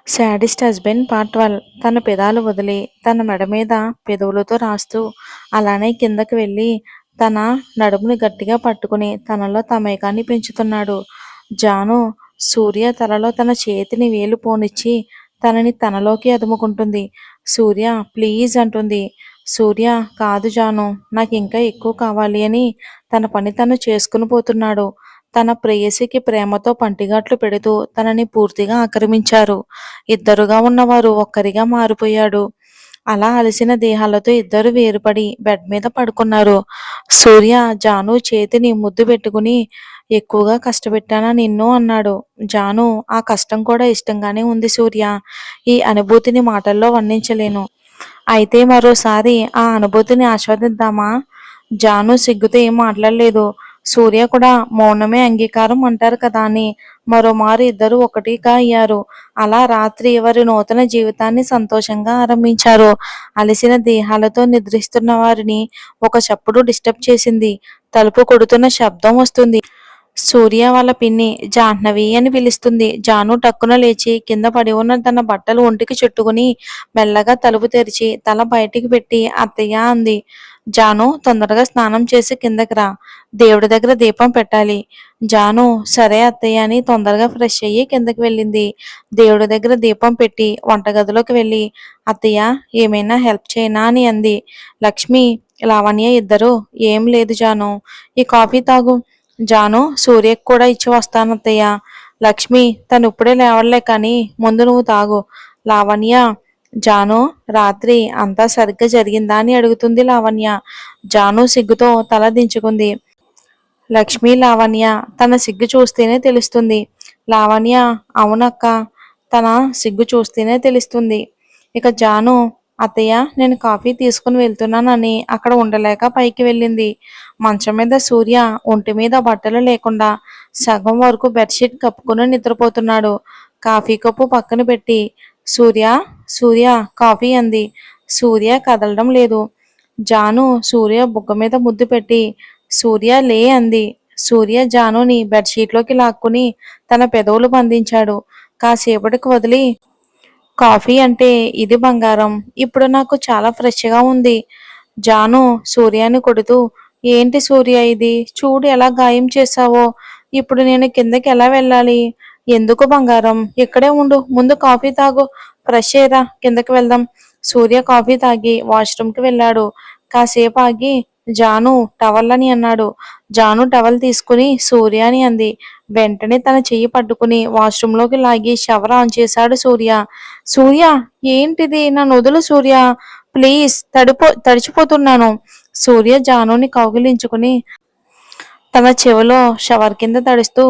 Sadist husband part 12. తన పెదాలు వదిలి తన మెడ మీద పెదవులతో రాస్తూ అలానే కిందకి వెళ్ళి తన నడుముని గట్టిగా పట్టుకుని తనలో తమేకాన్ని పెంచుతున్నాడు. జాను సూర్య తలలో తన చేతిని వేలు పోనిచ్చి తనని తనలోకి అదుముకుంటుంది. సూర్య ప్లీజ్ అంటుంది. సూర్య కాదు జాను, నాకు ఇంకా ఎక్కువ కావాలి అని తన పని తను చేసుకుని పోతున్నాడు. తన ప్రేయసికి ప్రేమతో పంటిగాట్లు పెడుతూ తనని పూర్తిగా ఆక్రమించారు. ఇద్దరుగా ఉన్నవారు ఒక్కరిగా మారిపోయాడు. అలా అలసిన దేహాలతో ఇద్దరు వేరుపడి బెడ్ మీద పడుకున్నారు. సూర్య జాను చేతిని ముద్దు పెట్టుకుని ఎక్కువగా కష్టపెట్టానా నిన్ను అన్నాడు. జాను ఆ కష్టం కూడా ఇష్టంగానే ఉంది సూర్య. ఈ అనుభూతిని మాటల్లో వర్ణించలేను. అయితే మరోసారి ఆ అనుభూతిని ఆస్వాదిద్దామా? జాను సిగ్గుతో ఏం మాట్లాడలేదు. సూర్య కూడా మౌనమే అంగీకారం అంటారు కదా అని మరోమారు ఇద్దరు ఒకటిగా అయ్యారు. అలా రాత్రి వారి నూతన జీవితాన్ని సంతోషంగా ఆరంభించారు. అలసిన దేహాలతో నిద్రిస్తున్న వారిని ఒక చప్పుడు డిస్టర్బ్ చేసింది. తలుపు కొడుతున్న శబ్దం వస్తుంది. సూర్య వాళ్ళ పిన్ని జాహ్నవి అని పిలుస్తుంది. జాను టక్కున లేచి కింద పడి ఉన్న తన బట్టలు ఒంటికి చుట్టుకుని మెల్లగా తలుపు తెరిచి తల బయటికి పెట్టి అత్తయ్య అంది. జాను తొందరగా స్నానం చేసి కిందకి రా, దేవుడి దగ్గర దీపం పెట్టాలి. జాను సరే అత్తయ్య అని తొందరగా ఫ్రెష్ అయ్యి కిందకి వెళ్ళింది. దేవుడి దగ్గర దీపం పెట్టి వంటగదిలోకి వెళ్ళి అత్తయ్య ఏమైనా హెల్ప్ చేయనా అని అంది. లక్ష్మి లావణ్య ఇద్దరు ఏం లేదు జాను, ఈ కాఫీ తాగు. జాను సూర్యకు కూడా ఇచ్చి వస్తాను అత్తయ్య. లక్ష్మి తను ఇప్పుడే లేవలే కానీ ముందు నువ్వు తాగు. లావణ్య జాను రాత్రి అంతా సరిగ్గా జరిగిందా అని అడుగుతుంది లావణ్య. జాను సిగ్గుతో తల దించుకుంది. లక్ష్మి లావణ్య తన సిగ్గు చూస్తేనే తెలుస్తుంది. లావణ్య అవునక్క, తన సిగ్గు చూస్తేనే తెలుస్తుంది. ఇక జాను అత్తయ్య నేను కాఫీ తీసుకుని వెళ్తున్నానని అక్కడ ఉండలేక పైకి వెళ్ళింది. మంచం మీద సూర్య ఒంటి మీద బట్టలు లేకుండా సగం వరకు బెడ్షీట్ కప్పుకుని నిద్రపోతున్నాడు. కాఫీ కప్పు పక్కన పెట్టి సూర్య సూర్య కాఫీ అంది. సూర్య కదలడం లేదు. జాను సూర్య బుగ్గ మీద ముద్దు పెట్టి సూర్య లే అంది. సూర్య జానుని బెడ్షీట్లోకి లాక్కుని తన పెదవులు బంధించాడు. కాసేపటికి వదిలి కాఫీ అంటే ఇది బంగారం, ఇప్పుడు నాకు చాలా ఫ్రెష్గా ఉంది. జాను సూర్యాని కొడుతూ ఏంటి సూర్య ఇది, చూడు ఎలా గాయం చేశావో, ఇప్పుడు నేను కిందకి ఎలా వెళ్ళాలి? ఎందుకు బంగారం, ఇక్కడే ఉండు, ముందు కాఫీ తాగు, ఫ్రెష్ అయ్యరా, కిందకి వెళ్దాం. సూర్య కాఫీ తాగి వాష్రూమ్కి వెళ్ళాడు. కాసేపు ఆగి జాను టవల్ అని అన్నాడు. జాను టవల్ తీసుకుని సూర్య అని అంది. వెంటనే తన చెయ్యి పట్టుకుని వాష్రూమ్లోకి లాగి షవర్ ఆన్ చేశాడు సూర్య. సూర్య ఏంటిది, నన్ను వదులు సూర్య, ప్లీజ్ తడిచిపోతున్నాను. సూర్య జానుని కౌగిలించుకుని తన చెవిలో షవర్ కింద తడుస్తూ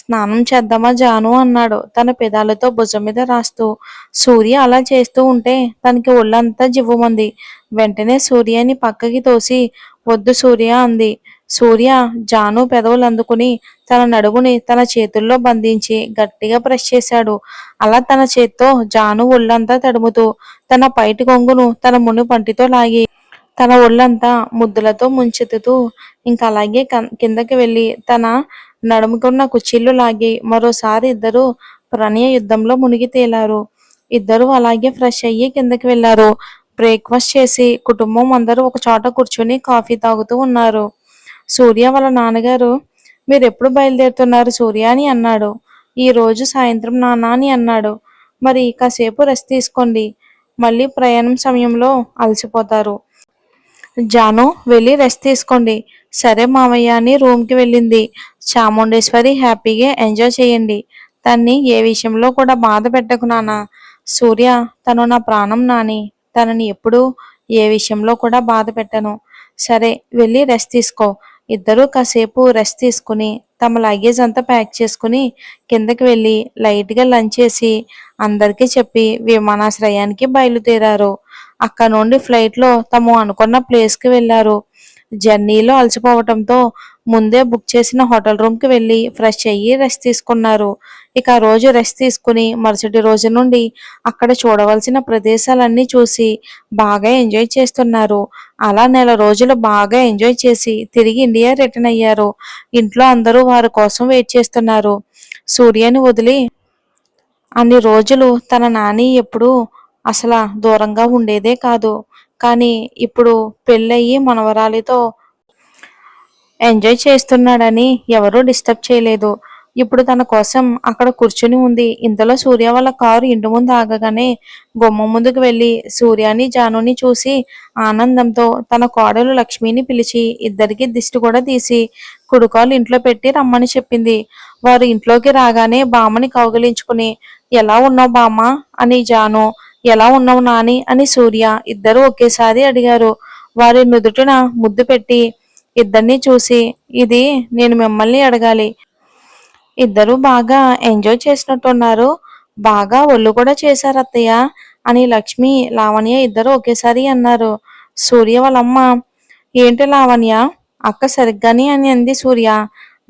స్నానం చేద్దామా జాను అన్నాడు తన పెదాలతో భుజం మీద రాస్తూ. సూర్య అలా చేస్తూ ఉంటే తనకి ఒళ్ళంతా జివ్వుమంది. వెంటనే సూర్యని పక్కకి తోసి వద్దు సూర్య అంది. సూర్య జాను పెదవులు అందుకుని తన నడుముని తన చేతుల్లో బంధించి గట్టిగా ప్రెస్ చేశాడు. అలా తన చేత్తో జాను ఒళ్ళంతా తడుముతూ తన పైటి కొంగును తన ముని పంటితో లాగి తన ఒళ్ళంతా ముద్దులతో ముంచెత్తుతూ ఇంకా అలాగే కిందకి వెళ్ళి తన నడుముకున్న కుచ్చిళ్ళు లాగి మరోసారి ఇద్దరు ప్రణయ యుద్ధంలో మునిగి తేలారు. ఇద్దరు అలాగే ఫ్రెష్ అయ్యి కిందకి వెళ్ళారు. బ్రేక్ఫాస్ట్ చేసి కుటుంబం అందరూ ఒక చోట కూర్చొని కాఫీ తాగుతూ ఉన్నారు. సూర్య వాళ్ళ నాన్నగారు మీరు ఎప్పుడు బయలుదేరుతున్నారు సూర్య అని అన్నాడు. ఈ రోజు సాయంత్రం నాన్న అని అన్నాడు. మరి కాసేపు రెస్ట్ తీసుకోండి, మళ్ళీ ప్రయాణం సమయంలో అలసిపోతారు. జాను వెళ్ళి రెస్ట్ తీసుకోండి. సరే మావయ్య అని రూమ్కి వెళ్ళింది. చాముండేశ్వరి హ్యాపీగా ఎంజాయ్ చేయండి, తన్ని ఏ విషయంలో కూడా బాధ పెట్టకు నాన్న. సూర్య తను నా ప్రాణం నాని, తనని ఎప్పుడూ ఏ విషయంలో కూడా బాధ పెట్టను. సరే వెళ్ళి రెస్ట్ తీసుకో. ఇద్దరూ కాసేపు రెస్ట్ తీసుకుని తమ లగేజ్ అంతా ప్యాక్ చేసుకుని కిందకి వెళ్ళి లైట్గా లంచ్ చేసి అందరికీ చెప్పి విమానాశ్రయానికి బయలుదేరారు. అక్కడ నుండి ఫ్లైట్లో తాము అనుకున్న ప్లేస్కి వెళ్ళారు. జర్నీలో అలసిపోవటంతో ముందే బుక్ చేసిన హోటల్ రూమ్కి వెళ్ళి ఫ్రెష్ అయ్యి రెస్ట్ తీసుకున్నారు. ఇక ఆ రోజు రెస్ట్ తీసుకుని మరుసటి రోజు నుండి అక్కడ చూడవలసిన ప్రదేశాలన్నీ చూసి బాగా ఎంజాయ్ చేస్తున్నారు. అలా నెల రోజులు బాగా ఎంజాయ్ చేసి తిరిగి ఇండియా రిటర్న్ అయ్యారు. ఇంట్లో అందరూ వారి కోసం వెయిట్ చేస్తున్నారు. సూర్యని వదిలి అన్ని రోజులు తన నాని ఎప్పుడూ అసల దూరంగా ఉండేదే కాదు. కానీ ఇప్పుడు పెళ్ళయి మనవరాలితో ఎంజాయ్ చేస్తున్నాడని ఎవరూ డిస్టర్బ్ చేయలేదు. ఇప్పుడు తన కోసం అక్కడ కూర్చుని ఉంది. ఇంతలో సూర్య వాళ్ళ కారు ఇంటి ముందు ఆగగానే గుమ్మం ముందుకు వెళ్ళి సూర్యని, జానుని చూసి ఆనందంతో తన కోడలు లక్ష్మిని పిలిచి ఇద్దరికి దిష్టి కూడా తీసి కుడికాలు ఇంట్లో పెట్టి రమ్మని చెప్పింది. వారు ఇంట్లోకి రాగానే బామ్మని కౌగిలించుకుని ఎలా ఉన్నావు బామ్మ అని జాను, ఎలా ఉన్నావు నాని అని సూర్య ఇద్దరూ ఒకేసారి అడిగారు. వారి నుదుటిన ముద్దు పెట్టి ఇద్దరిని చూసి ఇది నేను మిమ్మల్ని అడగాలి. ఇద్దరూ బాగా ఎంజాయ్ చేసినట్టున్నారు. బాగా ఒళ్ళు కూడా చేశారు అత్తయ్య అని లక్ష్మి, లావణ్య ఇద్దరు ఒకేసారి అన్నారు. సూర్య వాళ్ళమ్మ ఏంటి లావణ్య అక్క సరిగ్గాని అని అంది సూర్య.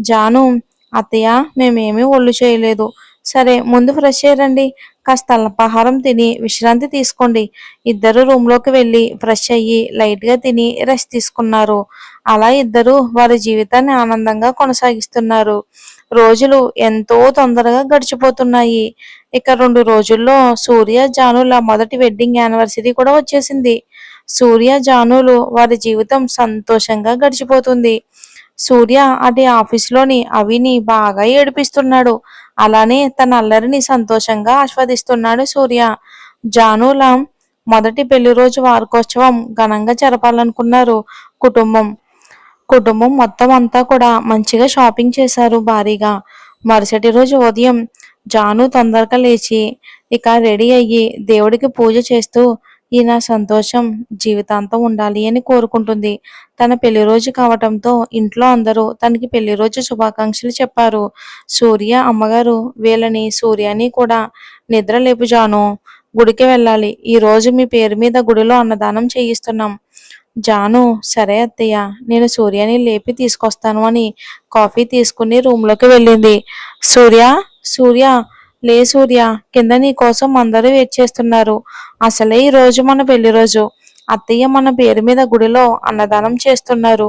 జాను అత్తయ్య మేమేమీ ఒళ్ళు చేయలేదు. సరే ముందు ఫ్రెష్ అయ్యారండి. కాస్త అల్పాహారం తిని విశ్రాంతి తీసుకోండి. ఇద్దరు రూమ్లోకి వెళ్ళి ఫ్రెష్ అయ్యి లైట్గా తిని రెస్ట్ తీసుకున్నారు. అలా ఇద్దరు వారి జీవితాన్ని ఆనందంగా కొనసాగిస్తున్నారు. రోజులు ఎంతో తొందరగా గడిచిపోతున్నాయి. ఇక 2 రోజుల్లో సూర్య, జానుల మొదటి వెడ్డింగ్ యానివర్సరీ కూడా వచ్చేసింది. సూర్య, జానులు వారి జీవితం సంతోషంగా గడిచిపోతుంది. సూర్య అటు ఆఫీసులోని అవిని బాగా ఏడిపిస్తున్నాడు. అలానే తన అల్లరిని సంతోషంగా ఆస్వాదిస్తున్నాడు సూర్య. జానుల మొదటి పెళ్లి రోజు వార్షికోత్సవం ఘనంగా జరపాలనుకున్నారు కుటుంబం. కుటుంబం మొత్తం అంతా కూడా మంచిగా షాపింగ్ చేశారు భారీగా. మరుసటి రోజు ఉదయం జాను తొందరగా లేచి ఇక రెడీ అయ్యి దేవుడికి పూజ చేస్తూ ఈ నా సంతోషం జీవితాంతం ఉండాలి అని కోరుకుంటుంది. తన పెళ్లి రోజు కావటంతో ఇంట్లో అందరూ తనకి పెళ్లి రోజు శుభాకాంక్షలు చెప్పారు. సూర్య అమ్మగారు వీళ్ళని సూర్యని కూడా నిద్ర లేపు జాను, గుడికి వెళ్ళాలి. ఈ రోజు మీ పేరు మీద గుడిలో అన్నదానం చేయిస్తున్నాం. జాను సరే అత్తయ్య నేను సూర్యని లేపి తీసుకొస్తాను అని కాఫీ తీసుకుని రూమ్లోకి వెళ్ళింది. సూర్య సూర్య లే సూర్య, కింద నీ కోసం అందరూ వెయిట్ చేస్తున్నారు. అసలే ఈ రోజు మన పెళ్లి రోజు. అత్తయ్య మన పేరు మీద గుడిలో అన్నదానం చేస్తున్నారు.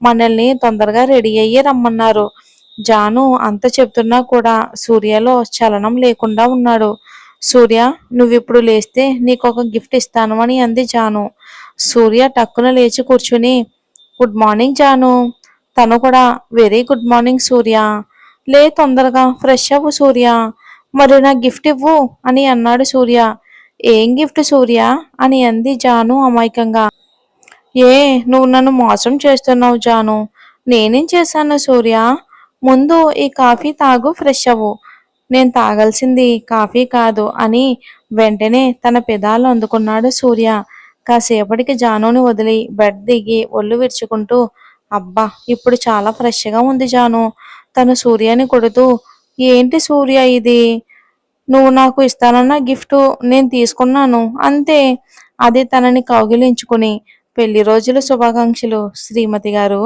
మనల్ని తొందరగా రెడీ అయ్యి రమ్మన్నారు. జాను అంత చెప్తున్నా కూడా సూర్యలో చలనం లేకుండా ఉన్నాడు. సూర్య నువ్విప్పుడు లేస్తే నీకు ఒక గిఫ్ట్ ఇస్తాను అని అంది జాను. సూర్య టక్కున లేచి కూర్చుని గుడ్ మార్నింగ్ జాను. తను కూడా వెరీ గుడ్ మార్నింగ్ సూర్య. లే తొందరగా ఫ్రెష్ అవ్వు సూర్య. మరి నా గిఫ్ట్ ఇవ్వు అని అన్నాడు సూర్య. ఏం గిఫ్ట్ సూర్య అని అంది జాను అమాయకంగా. ఏ నువ్వు నన్ను మోసం చేస్తున్నావు జాను. నేనేం చేశాను సూర్య. ముందు ఈ కాఫీ తాగు ఫ్రెష్ అవ్వు. నేను తాగాల్సింది కాఫీ కాదు అని వెంటనే తన పెదాలు అందుకున్నాడు సూర్య. కాసేపటికి జానుని వదిలి బెడ్ దిగి ఒళ్ళు విరుచుకుంటూ అబ్బా ఇప్పుడు చాలా ఫ్రెష్గా ఉంది జాను. తను సూర్యని కొడుతూ ఏంటి సూర్య ఇది, నువ్వు నాకు ఇస్తానన్న గిఫ్ట్ నేను తీసుకున్నాను అంతే. అది తనని కౌగిలించుకుని పెళ్లి రోజుల శుభాకాంక్షలు శ్రీమతి గారు.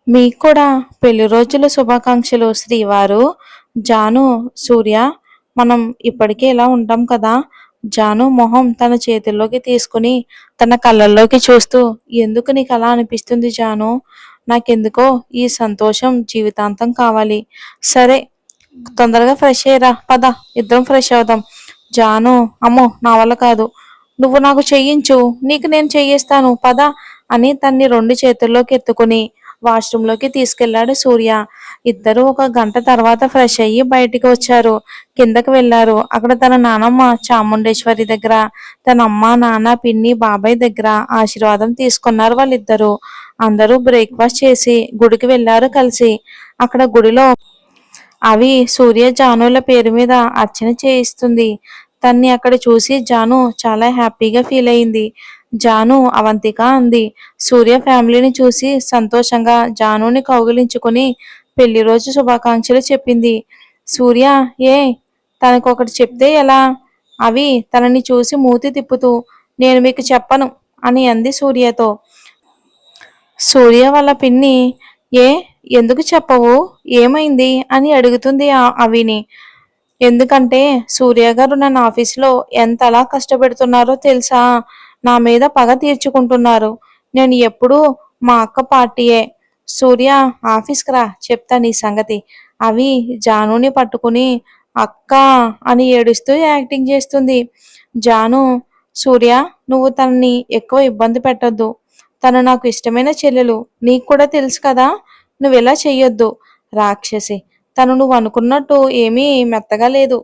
మీకు కూడా పెళ్లి రోజుల శుభాకాంక్షలు శ్రీవారు. జాను సూర్య మనం ఇప్పటికే ఇలా ఉంటాం కదా. జాను మొహం తన చేతుల్లోకి తీసుకుని తన కళ్ళల్లోకి చూస్తూ ఎందుకు నీకు అలా అనిపిస్తుంది జాను. నాకెందుకో ఈ సంతోషం జీవితాంతం కావాలి. సరే తొందరగా ఫ్రెష్ అయ్యరా పద ఇద్దరం ఫ్రెష్ అవుదాం. జాను అమ్మో నా వల్ల కాదు. నువ్వు నాకు చెయ్యించు, నీకు నేను చెయ్యిస్తాను పద అని తన్ని 2 చేతుల్లోకి ఎత్తుకుని వాష్రూంలోకి తీసుకెళ్లాడు సూర్య. ఇద్దరు ఒక గంట తర్వాత ఫ్రెష్ అయ్యి బయటికి వచ్చారు. కిందకి వెళ్లారు. అక్కడ తన నానమ్మ చాముండేశ్వరి దగ్గర, తన అమ్మ నాన్న పిన్ని బాబాయ్ దగ్గర ఆశీర్వాదం తీసుకున్నారు వాళ్ళిద్దరూ. అందరూ బ్రేక్ఫాస్ట్ చేసి గుడికి వెళ్లారు కలిసి. అక్కడ గుడిలో అవి సూర్య జానుల పేరు మీద అర్చన చేయిస్తుంది. తన్ని అక్కడ చూసి జాను చాలా హ్యాపీగా ఫీల్ అయింది. జాను అవంతిక అంది. సూర్య ఫ్యామిలీని చూసి సంతోషంగా జానుని కౌగిలించుకుని పెళ్లి రోజు శుభాకాంక్షలు చెప్పింది. సూర్య ఏ తనకొకటి చెప్తే ఎలా. అవి తనని చూసి మూతి తిప్పుతూ నేను మీకు చెప్పను అని అంది సూర్యతో. సూర్య వాళ్ళ పిన్ని ఏ ఎందుకు చెప్పవు ఏమైంది అని అడుగుతుంది అవిని. ఎందుకంటే సూర్య గారు నన్ను ఆఫీసులో ఎంతలా కష్టపెడుతున్నారో తెలుసా. నా మీద పగ తీర్చుకుంటున్నారు. నేను ఎప్పుడూ మా అక్క పార్టీయే. సూర్య ఆఫీస్కి రా చెప్తా నీ సంగతి. అవి జానుని పట్టుకుని అక్క అని ఏడుస్తూ యాక్టింగ్ చేస్తుంది. జాను, సూర్య, నువ్వు తనని ఎక్కువ ఇబ్బంది పెట్టొద్దు. తను నాకు ఇష్టమైన చెల్లెలు. నీకు కూడా తెలుసు కదా. నువ్విలా చెయ్యొద్దు. రాక్షసి. తను నువ్వు అనుకున్నట్టు ఏమీ మెత్తగా లేదు.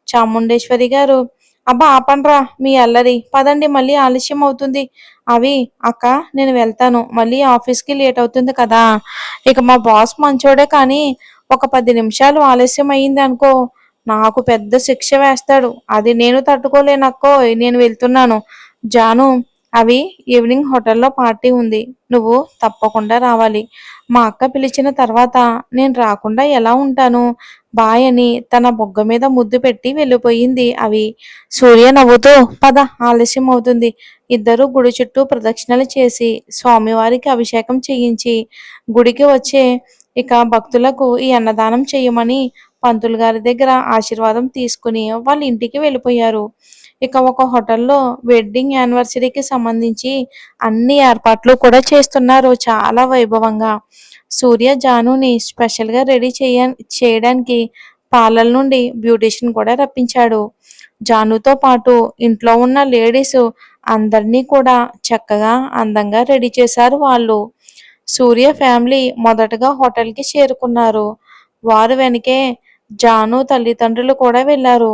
చాముండేశ్వరి గారు, అబ్బా ఆపండ్రా మీ అల్లరి. పదండి మళ్ళీ ఆలస్యం అవుతుంది. అవి, అక్క నేను వెళ్తాను. మళ్ళీ ఆఫీస్కి లేట్ అవుతుంది కదా. ఇక మా బాస్ మంచోడే కానీ ఒక 10 నిమిషాలు ఆలస్యం అయింది అనుకో నాకు పెద్ద శిక్ష వేస్తాడు. అది నేను తట్టుకోలేనక్కో. నేను వెళ్తున్నాను. జాను, అవి ఈవినింగ్ హోటల్లో పార్టీ ఉంది. నువ్వు తప్పకుండా రావాలి. మా అక్క పిలిచిన తర్వాత నేను రాకుండా ఎలా ఉంటాను? బాయ్ అని తన బొగ్గ మీద ముద్దు పెట్టి వెళ్ళిపోయింది అవి. సూర్య నవ్వుతూ, పద ఆలస్యం అవుతుంది. ఇద్దరు గుడి చుట్టూ ప్రదక్షిణలు చేసి స్వామివారికి అభిషేకం చేయించి గుడికి వచ్చే ఇక భక్తులకు ఈ అన్నదానం చేయమని పంతులు గారి దగ్గర ఆశీర్వాదం తీసుకుని వాళ్ళ ఇంటికి వెళ్ళిపోయారు. ఇక ఒక హోటల్లో వెడ్డింగ్ యానివర్సరీకి సంబంధించి అన్ని ఏర్పాట్లు కూడా చేస్తున్నారు చాలా వైభవంగా. సూర్య జానుని స్పెషల్గా రెడీ చేయడానికి పార్లర్ నుండి బ్యూటీషియన్ కూడా రప్పించాడు. జానుతో పాటు ఇంట్లో ఉన్న లేడీస్ అందరినీ కూడా చక్కగా అందంగా రెడీ చేశారు వాళ్ళు. సూర్య ఫ్యామిలీ మొదటగా హోటల్కి చేరుకున్నారు. వారు వెనకే జాను తల్లిదండ్రులు కూడా వెళ్ళారు.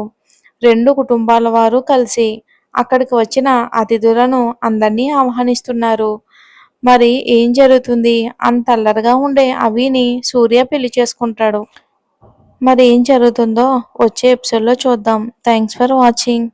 రెండు కుటుంబాల వారు కలిసి అక్కడికి వచ్చిన అతిథులను అందరినీ ఆహ్వానిస్తున్నారు. మరి ఏం జరుగుతుంది? అంత అల్లరిగా ఉండే అవిని సూర్య పెళ్లి చేసుకుంటాడు. మరి ఏం జరుగుతుందో వచ్చే ఎపిసోడ్లో చూద్దాం. Thanks for watching.